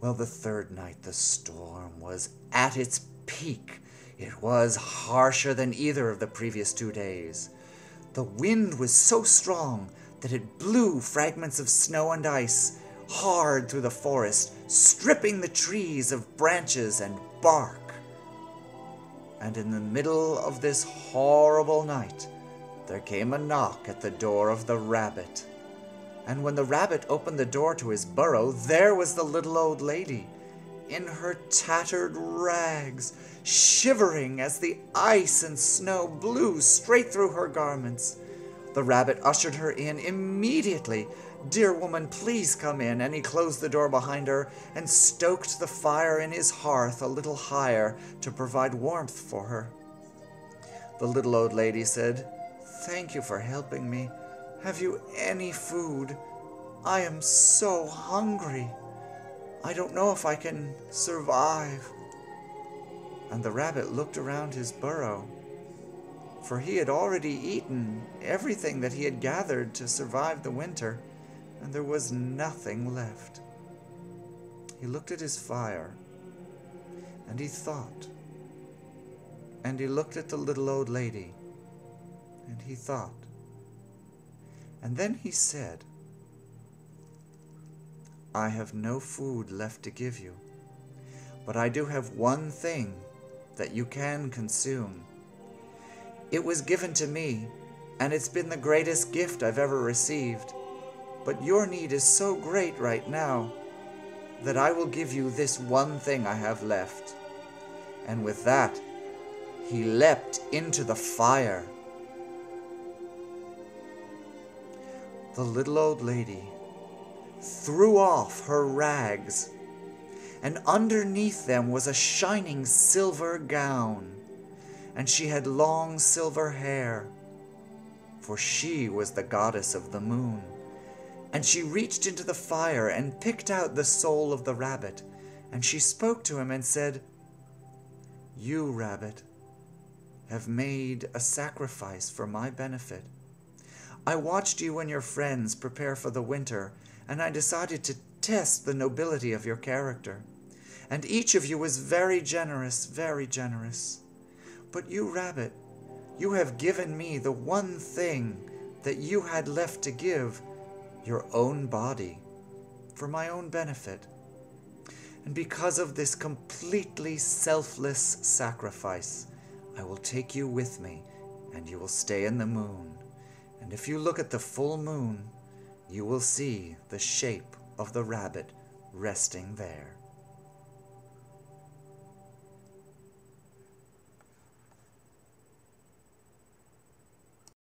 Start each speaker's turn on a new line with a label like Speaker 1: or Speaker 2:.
Speaker 1: Well, the third night the storm was at its peak. It was harsher than either of the previous 2 days. The wind was so strong that it blew fragments of snow and ice hard through the forest, stripping the trees of branches and bark. And in the middle of this horrible night, there came a knock at the door of the rabbit. And when the rabbit opened the door to his burrow, there was the little old lady, in her tattered rags, shivering as the ice and snow blew straight through her garments. The rabbit ushered her in immediately. "Dear woman, please come in," and he closed the door behind her and stoked the fire in his hearth a little higher to provide warmth for her. The little old lady said, "Thank you for helping me. Have you any food? I am so hungry. I don't know if I can survive." And the rabbit looked around his burrow, for he had already eaten everything that he had gathered to survive the winter, and there was nothing left. He looked at his fire, and he thought, and he looked at the little old lady, and he thought, and then he said, "I have no food left to give you, but I do have one thing that you can consume. It was given to me, and it's been the greatest gift I've ever received. But your need is so great right now that I will give you this one thing I have left." And with that, he leapt into the fire. The little old lady threw off her rags, and underneath them was a shining silver gown, and she had long silver hair, for she was the goddess of the moon. And she reached into the fire and picked out the soul of the rabbit, and she spoke to him and said, "You, rabbit, have made a sacrifice for my benefit. I watched you and your friends prepare for the winter, and I decided to test the nobility of your character. And each of you was very generous, very generous. But you, rabbit, you have given me the one thing that you had left to give, your own body, for my own benefit. And because of this completely selfless sacrifice, I will take you with me, and you will stay in the moon. And if you look at the full moon, you will see the shape of the rabbit resting there."